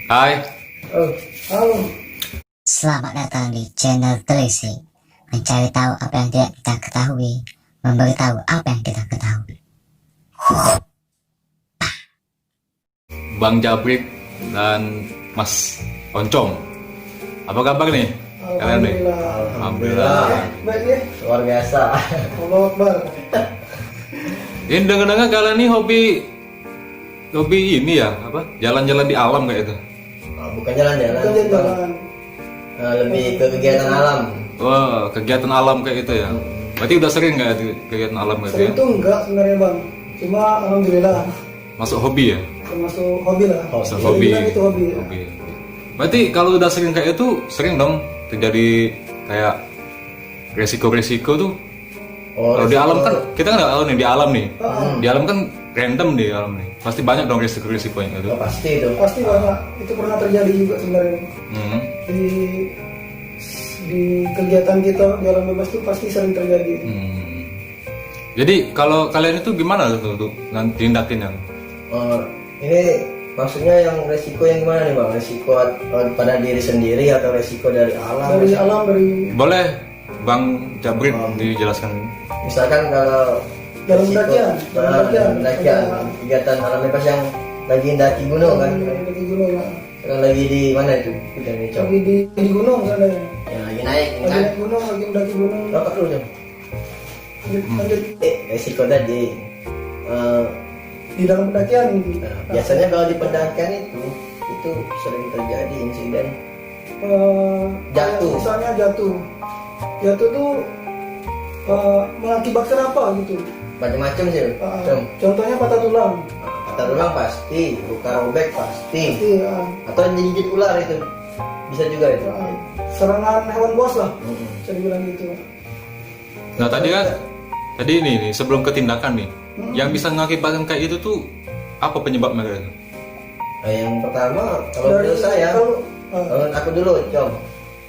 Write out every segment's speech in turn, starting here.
Hai, Halo. Selamat datang di channel Telisik, mencari tahu apa yang tidak kita ketahui, memberitahu apa yang kita ketahui. Bang Jabrik dan Mas Oncom. Apa kabar nih? Kalian nih? Alhamdulillah. Baik ya. Luar biasa. Allahu Akbar. Ini dengar-dengar kalian nih hobi ini ya, apa? Jalan-jalan di alam kayak itu. Bukan jalan-jalan, Kita jalan. lebih ke kegiatan alam. Wah, kegiatan alam kayak itu ya. Berarti udah sering nggak itu kegiatan alam kayak itu Sering ya? tuh enggak sebenarnya bang. Cuma alhamdulillah Masuk hobi ya? termasuk hobi lah. Masuk Bisa hobi. dibilang itu hobi. Ya. Hobi. Berarti kalau udah sering kayak itu, sering dong terjadi kayak resiko-resiko tuh. Kalau di alam kan kita kan nggak tahu nih di alam nih. Di alam kan random di alam nih. Pasti banyak dong resiko-resikonya itu. Pasti itu. Pasti banyak. Itu pernah terjadi juga sebenarnya. Hmm. Di kegiatan kita di alam bebas itu pasti sering terjadi. Hmm. Jadi kalau kalian itu gimana tuh tindakinnya? Ini maksudnya yang resiko yang gimana nih bang? Resiko pada diri sendiri atau resiko dari alam? Dari alam dari Boleh Bang Jabrik dijelaskan? Misalkan kalau Dalam resiko- pendakian, dalam pendakian. pendakian, kegiatan alam bebas yang lagi mendaki gunung kan? Dari gunung ya. Sekarang lagi di mana itu? Udah nih Cok. Lagi di gunung sana. Ya, lagi naik Lagi kan? naik gunung, lagi mendaki gunung. Berapa dulu Cok? Lanjut Resiko tadi. di dalam pendakian. Nah, biasanya kalau di pendakian itu sering terjadi insiden Jatuh. Misalnya jatuh tuh mengakibatkan apa gitu. macam-macam sih. Contohnya patah tulang. Patah tulang pasti, luka robek pasti, Pasti, atau digigit ular itu bisa juga itu. serangan hewan buas lah, Mm-mm. bisa dibilang gitu. Nah tadi ini nih sebelum ke tindakan nih, yang bisa mengakibatkan kayak itu tuh apa penyebabnya gitu? Nah, yang pertama kalau Dari- menurut saya, kalau- kalau aku dulu, Com. Kalau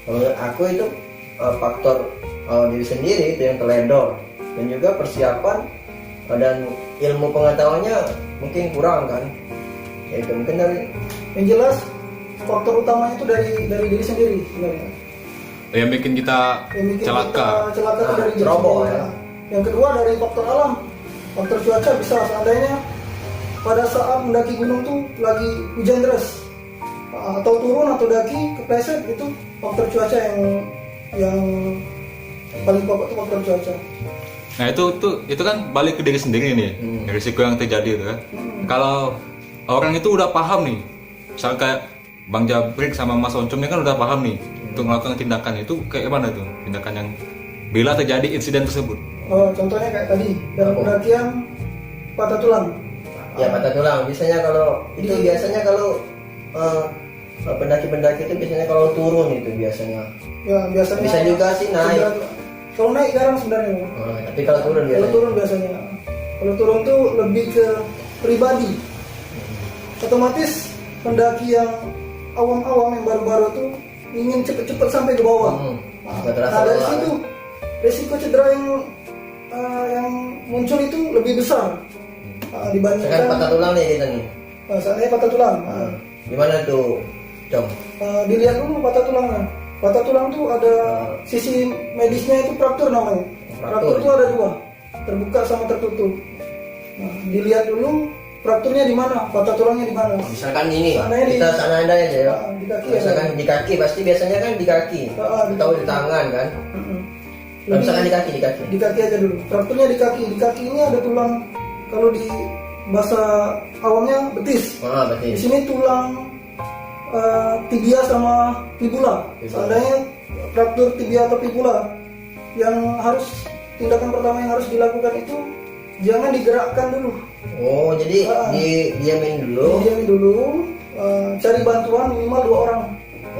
menurut aku itu faktor diri sendiri itu yang teledor, dan juga persiapan dan ilmu pengetahuannya mungkin kurang kan. Ya itu mungkin dari yang jelas faktor utamanya itu dari diri sendiri sebenarnya. Yang bikin kita Yang bikin celaka. kita celaka itu dari diri ceroboh, sendiri. ya. Yang kedua dari faktor alam, faktor cuaca bisa seandainya pada saat mendaki gunung tuh lagi hujan deras atau turun atau daki kepleset, itu faktor cuaca yang paling pokok itu faktor cuaca. Nah itu kan balik ke diri sendiri nih, risiko yang terjadi itu kan. Kalau orang itu udah paham nih, misalnya kayak Bang Jabrik sama Mas Oncom ini kan udah paham nih untuk melakukan tindakan itu kayak gimana tuh tindakan yang bila terjadi insiden tersebut. Contohnya kayak tadi dalam pendakian patah tulang. ya patah tulang. Biasanya kalau itu Di- biasanya kalau pendaki-pendaki itu biasanya kalau turun itu biasanya. Ya biasanya. Bisa juga sih naik. Kalau naik jarang sebenarnya. Tapi kalau turun Kalau biasanya. turun biasanya. Kalau turun tuh lebih ke pribadi. Otomatis pendaki yang awam-awam yang baru-baru tuh ingin cepet-cepet sampai ke bawah. Nggak terasa Nah dari lelah, situ resiko cedera yang muncul itu lebih besar Misalkan dibandingkan patah tulang nih kita nih. Saatnya patah tulang. Gimana tuh, Com? Dilihat dulu patah tulangnya. Patah tulang tuh ada sisi medisnya itu fraktur namanya. Fraktur itu ada dua, terbuka sama tertutup. Nah, dilihat dulu frakturnya di mana, patah tulangnya di mana. Misalkan ini, Seandainya kita seandainya aja ya. di kaki Misalkan ya. di kaki, pasti biasanya kan di kaki. Atau di tangan kan. Mm-mm. Nah, misalkan di kaki. Di kaki aja dulu. Frakturnya di kaki. Di kaki ini ada tulang, kalau di bahasa awamnya betis. Di Berarti. sini tulang tibia sama fibula. Seandainya fraktur tibia atau fibula, tindakan pertama yang harus dilakukan itu jangan digerakkan dulu. Oh, jadi diamin dulu. Diamin dulu, cari bantuan minimal 2 orang.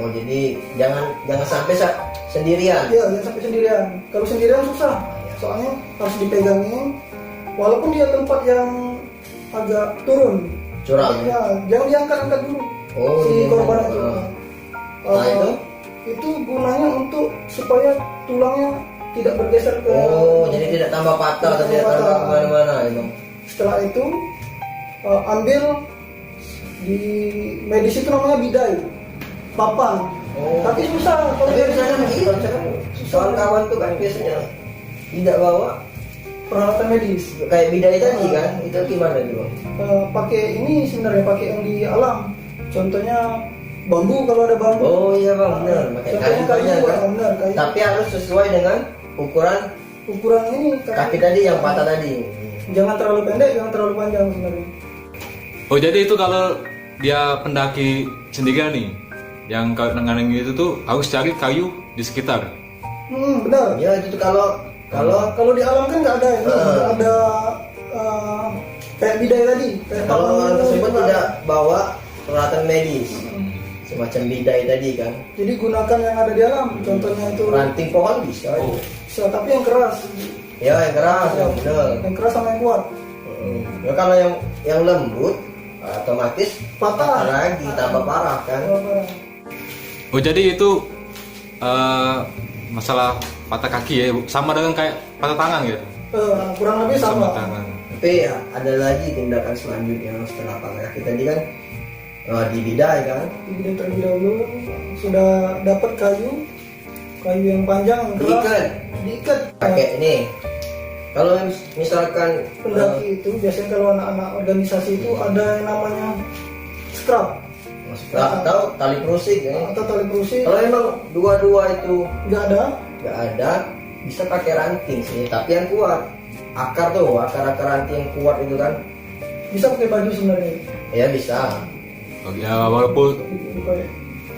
Oh, jadi jangan sampai sendirian. Ya, jangan sampai sendirian. Kalau sendirian susah, soalnya harus dipegangin. Walaupun dia tempat yang agak turun, Curang. ya, jangan diangkat-angkat dulu. Oh, Si iya. korban itu. Nah, itu gunanya untuk supaya tulangnya tidak bergeser ke. Oh, jadi tidak tambah patah atau tidak tambah kemana-mana itu. Setelah itu ambil Di medis itu namanya bidai, papan. Oh. Tapi susah kalau Tapi misalkan iya, misalkan kawan-kawan tuh kan biasanya tidak bawa peralatan medis. kayak bidai tadi kan, itu gimana tuh Bang? Pakai ini sebenarnya pakai yang di alam. Contohnya bambu, kalau ada bambu. Oh iya Bang, benar. Pakai Contohnya kayu banyak kan. benar, kayu. Tapi harus sesuai dengan ukuran Ukuran ini kaki tadi yang patah tadi. jangan terlalu pendek, jangan terlalu panjang sebenarnya. Oh jadi itu kalau dia pendaki sendirian nih, yang nanganin itu tuh harus cari kayu di sekitar. Benar. Ya itu tuh kalau Kalau di alam kan nggak ada ini, nggak ada kayak bidai tadi. Kayak kalau papan orang itu tersebut nggak tidak ada. bawa peralatan medis, semacam bidai tadi kan, Jadi gunakan yang ada di alam. Contohnya itu ranting pohon bisa. bisa, tapi yang keras. Ya yang keras, yang benar. Yang keras sama yang kuat. Ya, kalau yang lembut otomatis Patah. lagi tambah parah kan. Oh jadi itu masalah patah kaki ya, sama dengan kayak patah tangan gitu. Kurang lebih sama. tangan. Tapi ya, ada lagi tindakan selanjutnya setelah patah kaki tadi kan, di bidai kan. Di bidai terlebih dahulu sudah dapat kayu yang panjang, yang keras, diikat. Pakai ini. Kalau misalkan Pendaki itu biasanya kalau anak-anak organisasi itu ada yang namanya strap atau tali perusik ya. atau tali perusik. Kalau emang dua-dua itu Nggak ada, nggak ada, bisa pakai ranting sih, tapi yang kuat. Akar ranting yang kuat itu kan, bisa pakai baju sebenarnya. ya bisa. Oh, ya walaupun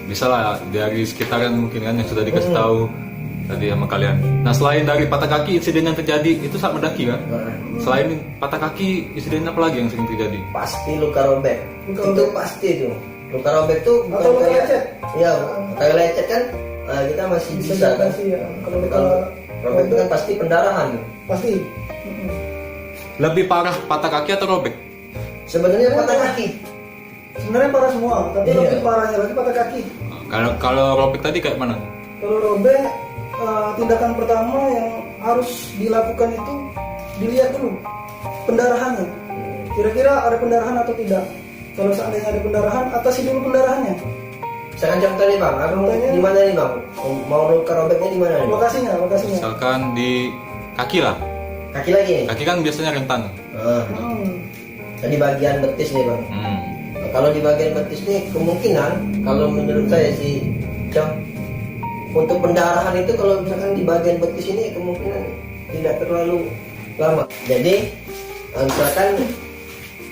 bisa lah dari sekitaran mungkin kan yang sudah dikasih tahu tadi sama kalian. Nah selain dari patah kaki, insiden yang terjadi itu saat mendaki kan? Nah, Selain patah kaki, insiden apa lagi yang sering terjadi? pasti luka robek. Luka Itu robek. pasti tuh. Luka robek tuh bukan Atau luka kayak lecet. Iya, kayak lecet kan, kita masih bisa kan. diatasi ya. Kalau luka Kalau robek itu kan pasti pendarahan. pasti. Lebih parah patah kaki atau robek? Sebenarnya patah kaki. Sebenarnya parah semua, tapi Iya. lebih parahnya lagi patah kaki. Kalau robek tadi kayak mana? Kalau robek, tindakan pertama yang harus dilakukan itu dilihat dulu pendarahannya. Kira-kira ada pendarahan atau tidak. Kalau seandainya ada pendarahan, atasi dulu pendarahannya. Misalkan contoh nih Bang, aku Contohnya? di mana nih Bang? Mau luka robeknya di mana nih? Lokasinya. Misalkan di kaki lah. Kaki lagi nih. Kaki kan biasanya rentan. Nah, Hmm. di bagian betis nih Bang. Nah, kalau di bagian betis nih kemungkinan, kalau menurut saya sih, untuk pendarahan itu kalau misalkan di bagian betis ini kemungkinan tidak terlalu lama.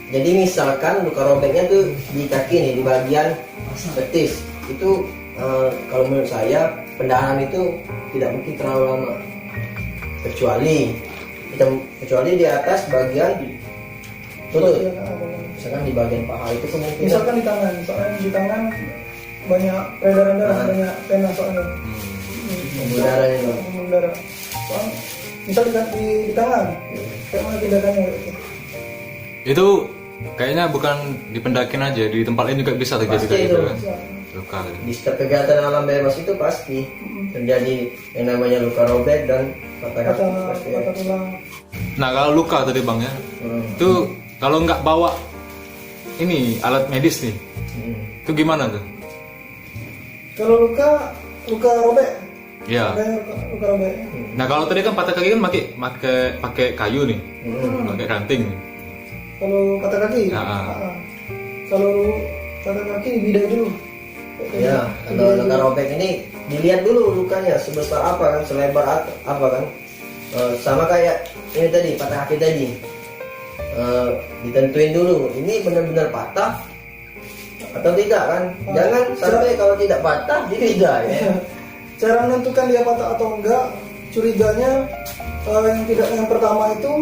Jadi misalkan luka robeknya tuh di kaki nih, di bagian betis. Itu kalau menurut saya pendarahan itu tidak mungkin terlalu lama. Kecuali di atas bagian lutut. Misalkan di bagian paha itu kemungkinan. Misalkan di tangan, soalnya di tangan banyak peredaran darah, Nah. banyak pena soalnya. Pembuluh darah nih Bang. Pembuluh darah. Soalnya, misal di tangan, kayak mana tindakannya gitu. Itu kayaknya bukan di pendakian aja, di tempat lain juga bisa terjadi Pasti kayak gitu itu. kan? Luka. Di setiap kegiatan alam bebas itu pasti terjadi yang namanya luka robek dan patah kaki pasti ya. Patah tulang. Nah kalau luka tadi bang ya, itu kalau nggak bawa ini alat medis nih, itu gimana tuh? Kalau luka robek, Ya. ada luka robek. Nah kalau tadi kan patah kaki kan pakai kayu nih, pakai ranting. Kalau patah kaki, Ya. kalau patah kaki dibidai dulu. Ya, kalau luka robek ini dilihat dulu lukanya sebesar apa kan, selebar apa kan. Sama kayak ini tadi patah kaki tadi. Ditentuin dulu ini benar-benar patah atau tidak kan. Jangan sampai kalau tidak patah tidak ya. Cara menentukan dia patah atau enggak, curiganya yang pertama itu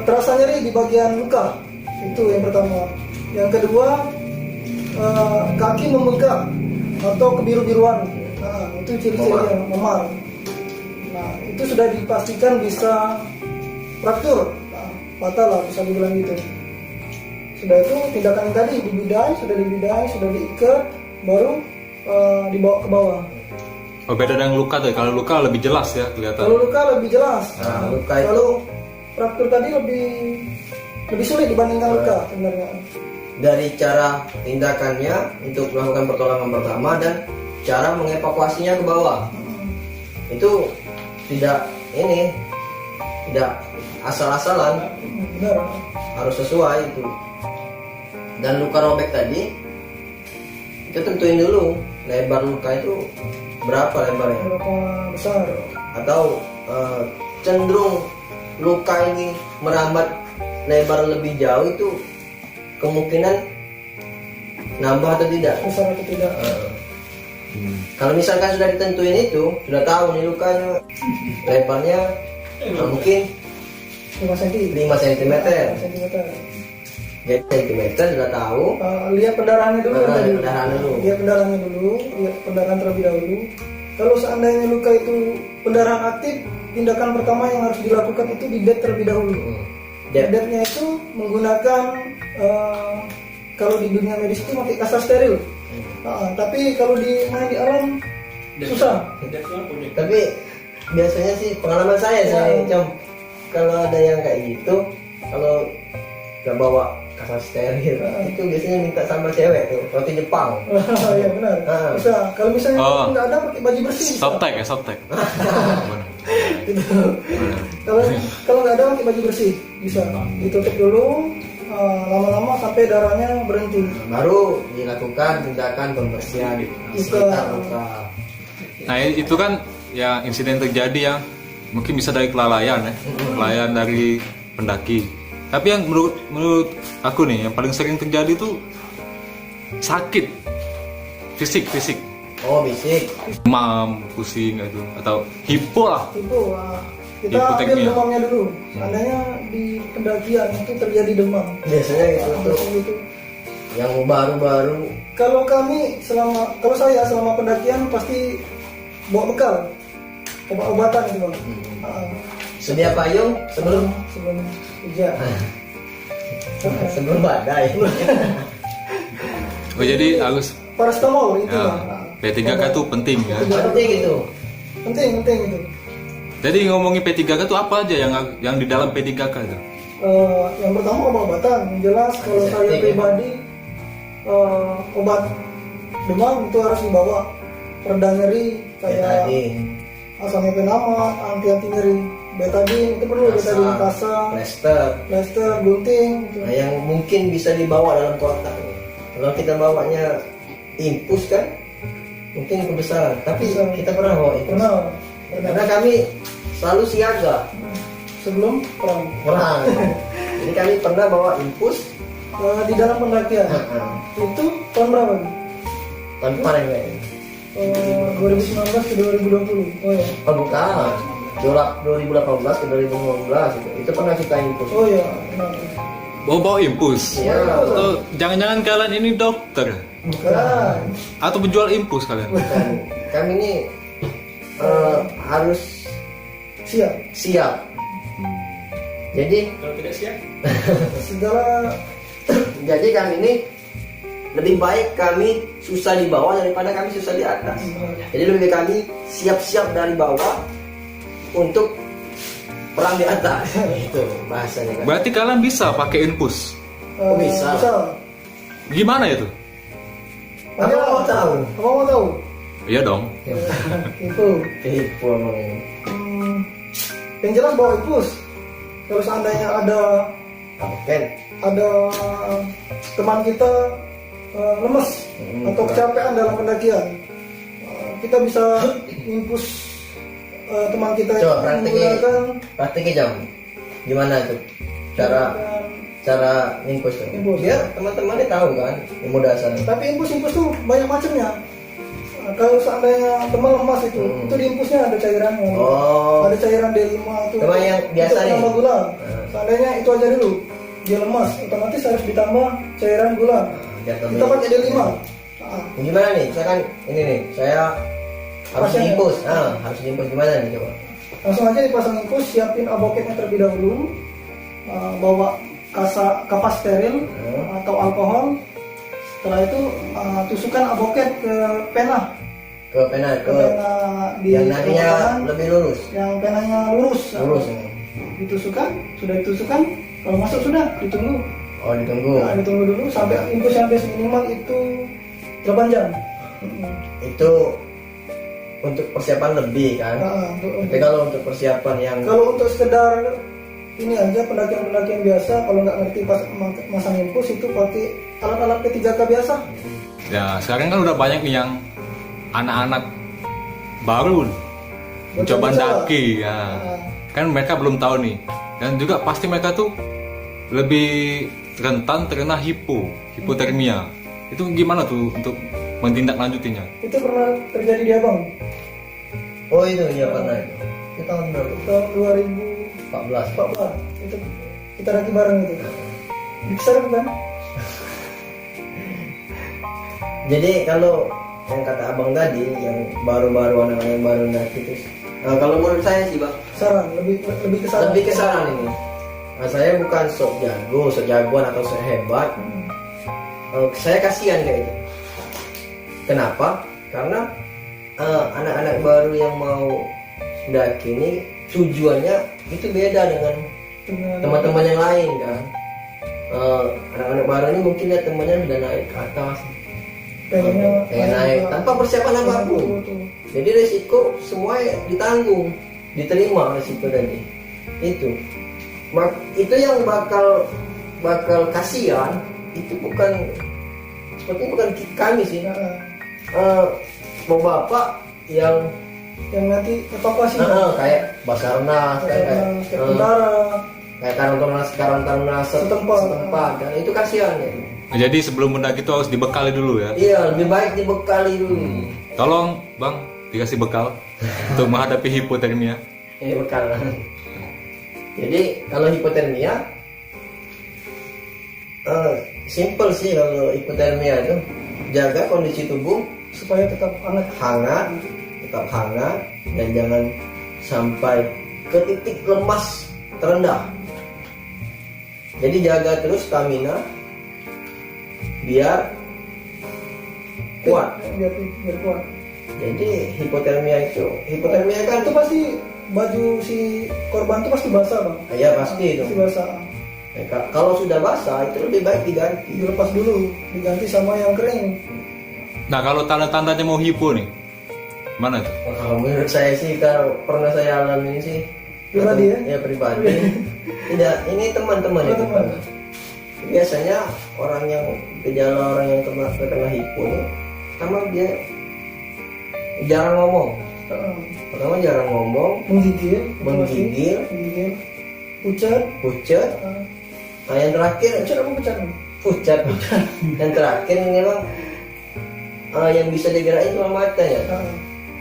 terasa nyeri di bagian luka, itu yang pertama. Yang kedua kaki membengkak atau kebiru-biruan, nah, itu ciri-cirinya memar. Nah itu sudah dipastikan bisa fraktur, nah, patah lah bisa dibilang gitu. Sudah itu tindakan yang tadi dibidai, sudah diikat, baru dibawa ke bawah. Oh beda dengan luka tuh, kalau luka lebih jelas ya kelihatan. Kalau luka lebih jelas. Nah, luka itu Kalau fraktur tadi lebih sulit dibandingkan luka sebenarnya. dari cara tindakannya untuk melakukan pertolongan pertama dan cara mengevakuasinya ke bawah. Itu tidak asal-asalan, Benar. harus sesuai itu. Dan luka robek tadi kita tentuin dulu lebar luka itu berapa lebarnya, Berapa besar? atau cenderung luka ini merambat lebar lebih jauh, itu kemungkinan nambah atau tidak. Besar atau tidak? Kalau misalkan sudah ditentuin itu, sudah tahu nih lukanya lebarnya mungkin 5 cm. 5 cm. 5 cm. Jadi centimeter sudah tahu. Lihat pendarahannya dulu. Lihat pendarahan dulu. Lihat pendarahannya dulu. Lihat pendarahan terlebih dahulu. Kalau seandainya luka itu pendarahan aktif, tindakan pertama yang harus dilakukan itu didet terlebih dahulu. Dedetnya itu menggunakan kalau di dunia medis itu pakai kasa steril. Tapi kalau di alam susah. Tapi biasanya sih pengalaman saya sih, Cam, kalau ada yang kayak gitu, kalau nggak bawa kasa steril, itu biasanya minta sama cewek tuh, roti Jepang. Iya benar. Bisa. Kalau misalnya nggak ada pakai baju bersih. Bisa. Softtek ya, softtek. Gitu. Kalau nggak ada pakai baju bersih bisa ditutup dulu, lama-lama sampai darahnya berhenti. Baru dilakukan tindakan pembersihan sekitar luka. Nah itu kan ya insiden terjadi yang mungkin bisa dari kelalaian ya, kelalaian dari pendaki. Tapi yang menurut aku nih yang paling sering terjadi tuh sakit fisik. Oh, fisik. Demam, pusing gitu, atau hipo lah. Itu kita ambil Hipotekmia. demamnya dulu. Seandainya di pendakian itu terjadi demam. Biasanya gitu tuh. Biasanya gitu. Yang baru-baru. Kalau saya selama pendakian pasti bawa bekal, obat-obatan gitu bang. Sedia payung sebelum hujan. sebelum badai. Oh jadi harus Paracetamol itu ya, bang. P3K tuh penting ya. Penting itu. Penting itu. Jadi ngomongin P3K tuh apa aja yang di dalam P3K itu? Yang pertama obat-obatan. Yang jelas kalau saya pribadi obat demam itu harus dibawa. Pereda nyeri kayak asam efenamat, anti nyeri, betadine itu perlu, betadine kasa, plester, gunting gitu. Nah, yang mungkin bisa dibawa dalam kotak. Kalau kita bawanya infus kan mungkin kebesaran, tapi kita pernah bawa infus. Karena kami selalu siaga sebelum perang. Jadi kami pernah bawa infus di dalam pendakian. Itu tahun berapa? Tahun kemarin kayaknya. 2019 ke 2020. Oh ya. Oh bukan. 2018 ke 2019 itu pernah kita infus. Oh ya. Benar. Bawa impus. Iya. Atau jangan-jangan kalian ini dokter Bukan. atau penjual impus kalian? Bukan. Kami ini harus siap. Jadi Kalau tidak siap, Segala jadi kami ini lebih baik kami susah di bawah daripada kami susah di atas. Jadi lebih baik kami siap-siap dari bawah untuk perang di atas. Itu bahasanya kan. Berarti kalian bisa pakai infus. Oh, bisa. Gimana itu? Apa mau tahu? Apa mau tahu? Iya dong. Itu. Tipu emang ini. Yang jelas bawa infus. Kalau seandainya ada teman kita lemes atau kecapean dalam pendakian, kita bisa infus teman kita itu menggunakan prakteknya jam. Gimana tuh cara infus tuh? Infus. Biar teman-temannya tahu kan ilmu dasar. Tapi infus tuh banyak macamnya. Kalau seandainya teman lemas itu diinfusnya ada cairannya. Oh. Ada cairan D5 itu. Cuma yang biasa itu nih. tambah gula. Seandainya itu aja dulu. Dia lemas, otomatis harus ditambah cairan gula. Kita pakai D5. Gimana nih? Misalkan ini nih, saya harus Pasiennya. diinfus. Harus diinfus gimana nih coba? Langsung aja dipasang infus, siapin aboketnya terlebih dahulu. Bawa kapas steril atau alkohol. Setelah itu tusukkan aboket ke pena. Ke pena Di yang nantinya kanan, lebih lurus. yang penanya lurus. Lurus. Ditusukkan, sudah ditusukkan. Kalau masuk sudah ditunggu. Oh, ditunggu. Nah, ditunggu dulu sampai infus sampai minimal itu 8 jam. Itu untuk persiapan lebih kan. Nah, Tapi kalau untuk persiapan yang kalau untuk sekedar ini aja pendakian biasa, kalau nggak ngerti pas masang infus itu pakai alat-alat P3K biasa. Ya sekarang kan udah banyak nih yang anak-anak baru mencoba Betul-betul. mendaki ya. Kan mereka belum tahu nih, dan juga pasti mereka tuh lebih rentan terkena hipotermia. Itu gimana tuh untuk menindaklanjutinya? Itu pernah terjadi di Abang oh itu iya pernah itu. Itu tahun berapa? tahun 14. 2014 itu kita daki bareng itu. Di Besar bukan? Jadi kalau yang kata abang tadi, yang baru-baru anak-anak yang baru mendaki itu, kalau menurut saya sih bang, Saran lebih ke saran. lebih ke saran ini. Saya bukan sok jagoan atau sok hebat. Saya kasihan kayak itu. Kenapa? Karena anak-anak baru yang mau mendaki ini tujuannya itu beda dengan teman-teman yang lain kan. Anak-anak baru ini mungkin lihat temannya udah naik ke atas, pengen naik tanpa persiapan apapun. Jadi resiko semua ditanggung, diterima resiko tadi. Itu yang bakal kasihan. Itu sepertinya bukan kami sih. Mau bapak yang nanti evakuasi kayak Basarnas, kayak tentara kayak Taruna setempat, dan itu kasihan ya. Jadi sebelum mendaki itu harus dibekali dulu ya. Iya, lebih baik dibekali dulu. Tolong bang dikasih bekal untuk menghadapi hipotermia. Ini bekal. Jadi kalau hipotermia, simple sih kalau hipotermia itu, jaga kondisi tubuh supaya tetap hangat. tetap hangat, dan jangan sampai ke titik lemas terendah. Jadi jaga terus stamina biar kuat. Biar kuat. Jadi hipotermia kan Itu pasti baju si korban itu pasti basah bang. ya pasti itu. Pasti basah. Kalau sudah basah itu lebih baik diganti. Dilepas dulu, diganti sama yang kering. Nah kalau tanda-tandanya mau hipo nih, mana tuh? Kalau menurut saya sih, kalau pernah saya alami sih Pribadi ya? Ya pribadi. Tidak, ini teman-teman itu Teman-teman. kan. Biasanya gejala orang yang terkena hipo ini, pertama dia jarang ngomong. Pertama jarang ngomong, Menggigil, pucat. Nah yang terakhir Pucat apa pucat? pucat. Yang terakhir memang yang bisa digerakin cuma mata ya.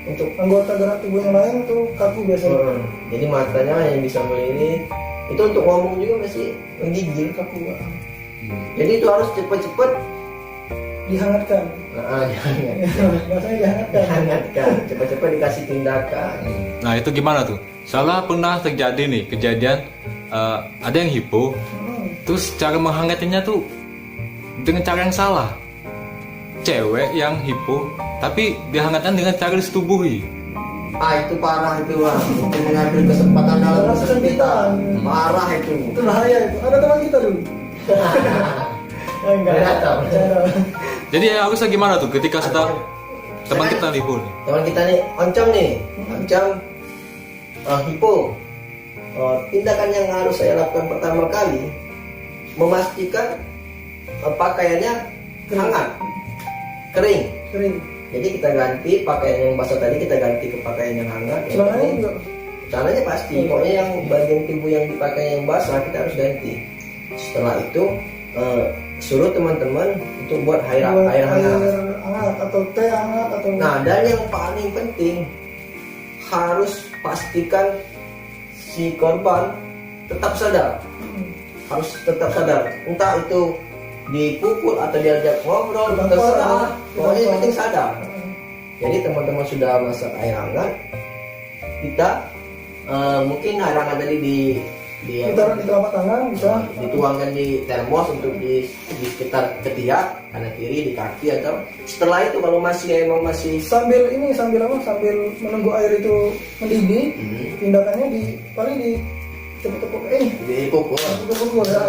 Untuk anggota gerak tubuh yang lain tuh kaku biasanya. Jadi matanya yang bisa melirik. Itu untuk ngomong juga masih menggigil. Kaku. Jadi itu harus cepat-cepat Dihangatkan. Bahasanya dihangatkan, cepat-cepat dikasih tindakan. Nah itu gimana tuh? Soalnya pernah terjadi nih kejadian ada yang hipo, terus cara menghangatinya tuh dengan cara yang salah. Cewek yang hipo, tapi dihangatkan dengan cara disetubuhi. Itu parah itu bang. Itu mengambil kesempatan dalam kesempitan. Parah itu. Itu bahaya itu. Ada teman kita dulu. Enggak tahu. Jadi ya harusnya gimana tuh ketika sudah teman kita hipo nih? Teman kita nih, oncom hipo. Tindakan yang harus saya lakukan pertama kali, memastikan pakaiannya hangat, kering. Jadi kita ganti pakaian yang basah tadi, kita ganti ke pakaian yang hangat. Celananya juga. Celananya pasti. Pokoknya yang bagian tubuh yang dipakai yang basah kita harus ganti. Setelah itu suruh teman-teman untuk buat air hangat atau teh hangat atau. Nah, dan yang paling penting harus pastikan si korban tetap sadar. Harus tetap sadar. Entah itu dipukul atau diajak ngobrol, terserah. Pokoknya yang penting sadar. Jadi teman-teman sudah masak air hangat, kita mungkin air hangat tadi ditaruh di telapak tangan bisa. Dituangkan di termos untuk di sekitar ketiak, kanan kiri, di kaki, atau setelah itu kalau masih sambil menunggu air itu mendidih, tindakannya paling di tepuk-tepuk dipukul. ya.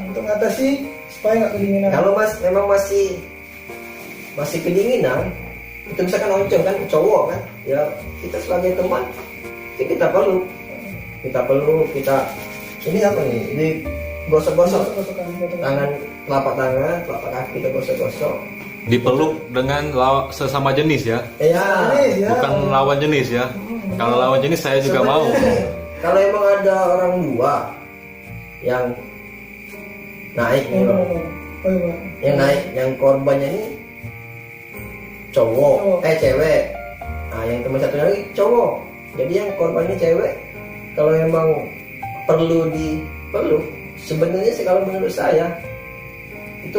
untuk mengatasi supaya nggak kedinginan. Kalau mas memang masih kedinginan, itu misalkan oncom kan cowok kan, ya kita sebagai teman, ya kita peluk, kita ini apa nih? Ini gosok-gosok tangan, telapak kaki kita gosok-gosok. Dipeluk dengan sesama jenis ya, Iya. Ya. bukan lawan jenis ya. Kalau lawan jenis saya juga mau. Kalau emang ada orang dua yang naik nih bang, Oh, iya. yang naik, yang korbannya ini cowok, cewek. Nah, yang teman satu lagi cowok. Jadi yang korbannya cewek, kalau emang perlu dipeluk, sebenarnya sih kalau menurut saya itu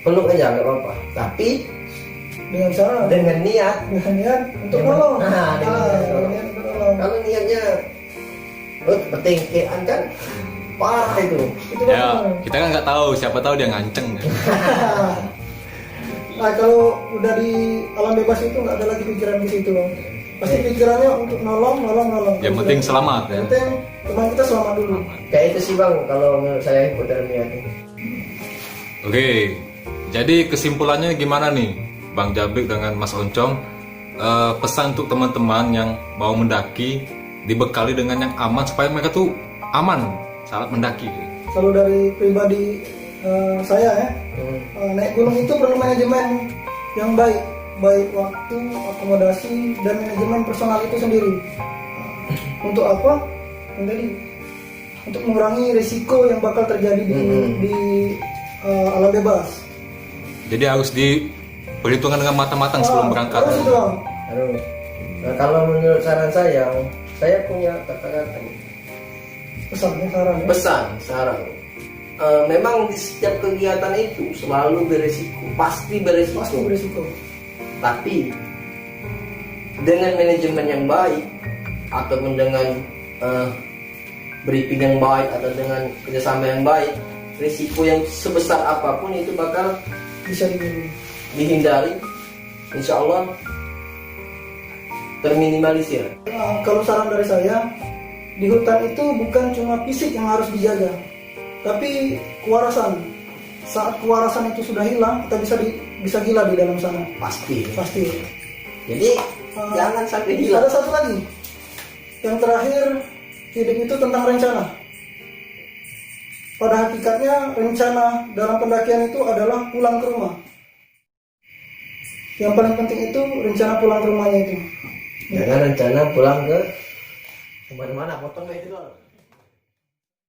peluk aja nggak apa-apa. Tapi Dengan cara dengan niat, untuk nolong. Nah, dengan niat nolong. niat untuk nolong. kalau niatnya bertengkean kan parah itu. Itu Ya, benar. kita kan nggak tahu, siapa tahu dia nganceng. Nah, kalau udah di alam bebas itu nggak ada lagi pikiran di situ, Bang. Pasti pikirannya untuk nolong. Yang penting selamat ya. Yang penting teman kita selamat dulu. Kayak itu sih bang, kalau menurut saya hipotermia itu. Oke, jadi kesimpulannya gimana nih, Bang Jabrik dengan Mas Oncom? Pesan untuk teman-teman yang mau mendaki dibekali dengan yang aman supaya mereka tuh aman saat mendaki. Kalau dari pribadi saya ya, naik gunung itu perlu manajemen yang baik waktu, akomodasi, dan manajemen personal itu sendiri. Untuk apa? Yang tadi, untuk mengurangi risiko yang bakal terjadi di alam bebas. Jadi harus diperhitungkan dengan matang-matang sebelum berangkat. Harus itu, Bang. Harus. Nah kalau menurut saran saya punya kata-kata nih. Pesan, Saran. Memang di setiap kegiatan itu selalu beresiko, pasti beresiko. pasti berisiko. Tapi dengan manajemen yang baik ataupun dengan briefing yang baik atau dengan kerjasama yang baik, risiko yang sebesar apapun itu bakal Bisa dihindari. dihindari, insya Allah terminimalisir. Kalau saran dari saya, di hutan itu bukan cuma fisik yang harus dijaga, tapi kewarasan. Saat kewarasan itu sudah hilang, kita bisa gila di dalam sana. Pasti. Jadi Jangan sampai hilang. ada satu lagi. Yang terakhir, hidup itu tentang rencana. Pada hakikatnya rencana dalam pendakian itu adalah pulang ke rumah. Yang paling penting itu rencana pulang ke rumahnya itu. Jangan rencana pulang ke kemana-mana, potong itu loh.